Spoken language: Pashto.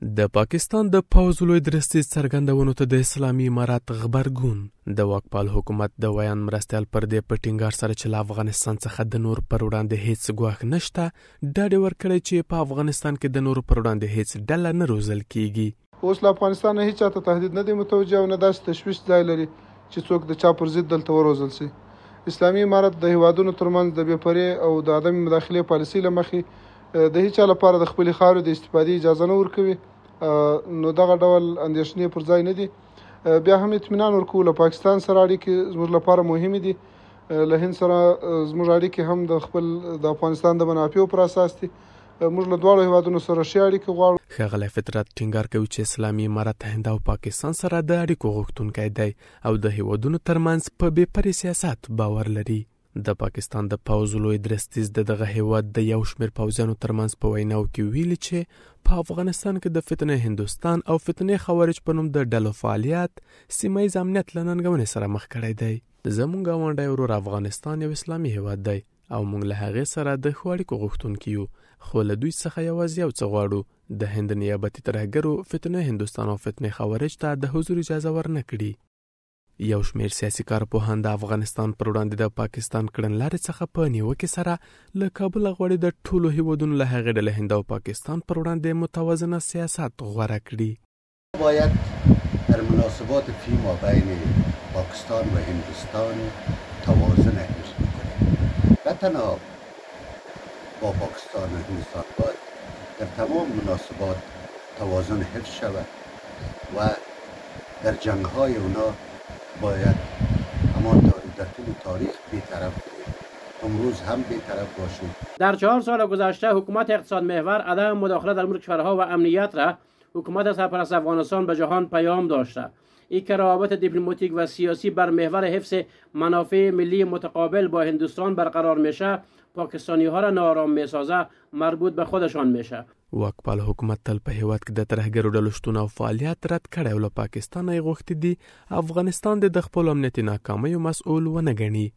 د پاکستان د پوځ لوی درستیز څرګندونو ته د اسلامي امارات غبرګون د واکپال حکومت د ویان مرستیال پر دې په ټینګار سره چې له افغانستان څخه د نور پر وړاندې هیڅ ګواښ نشته ډاډ ورکړی چې په افغانستان کې د نور پر وړاندې هیڅ ډله نه روزل کیږي. اوس له افغانستان نه هیڅ چاته تهدید نه دی متوجه او نه داسې تشویش ځای لري چې څوک د چا پر ضد دلته وروزل شي. اسلامي امارت د هیوادونو ترمنځ د بې پرې او د عدم مداخلې پالیسۍ له مخې د هیچا لپاره د خپلې خاورې د استفادې اجازه نه ورکوي. نو دغه ډول اندېښنې پر ځای نه دي. بیا هم اطمینان ورکوو له پاکستان سره اړیکې زموږ لپاره مهمې دي. له هند سره زموږ اړیکې هم د خپل د افغانستان د منافعو پر اساس دي. موږ له دواړو هیوادونو سره ښې اړیکې غواړو. ښاغلی فطرت ټینګار کوي چې اسلامي امارت هند او پاکستان سره د اړیکو غوښتونکی دی او د هیوادونو ترمنځ په بې پرې سیاست باور لري. د پاکستان د پوځ لوی درستیز دغه هیواد د یو شمېر پوځیانو ترمنځ په ویناو کې ویلي چې په افغانستان کې د فتنې هندوستان او فتنې خوارج په نوم د ډلو فعالیت سیمه ییز امنیت له ننګونې سره مخ کړی دی. زموږ ګاونډی ورور افغانستان یو اسلامي هیواد دی او موږ له هغې سره د ښو اړیکو غوښتونکي یو، خو له دوی څخه یوازې یو څه غواړو، د هند نیابتي ترهګرو فتنې هندوستان او فتنې خوارج ته د حضور اجازه ورنه کړي. یو شمېر سیاسي کارپوهان د افغانستان پر وړاندې د پاکستان کړنلارې څخه په نیوکې سره له کابل غواړي د ټولو هیوادونو له هغې ډلې هند او پاکستان پر وړاندې متوازنه سیاست غوره کړي. باید در مناسبات فیما بین پاکستان و هندوستان توازن حفظ کنیم. نه تنها با پاکستان و هندوستان باید در تمام مناسبات توازن حفظ شود و در جنگ‌های اونا باید همانطور در طول تاریخ بی‌طرف بودیم، امروز هم بی‌طرف باشیم. در 4 سال گذشته حکومت اقتصاد محور عدم مداخله در امور کشورها و امنیت را حکومت سرپرست افغانستان به جهان پیام داشته. این که روابط دیپلماتیک و سیاسی بر محور حفظ منافع ملی متقابل با هندوستان برقرار میشه، پاکستانی ها را ناآرام میسازه، مربوط به خودشان میشه. واکپال حکومت تل په هیواد کې د ترهګرو ډلو شتون او فعالیت رد کړی او له پاکستان یې غوښتي دي افغانستان د خپل امنیتي ناکامیو مسؤل ونه ګڼي.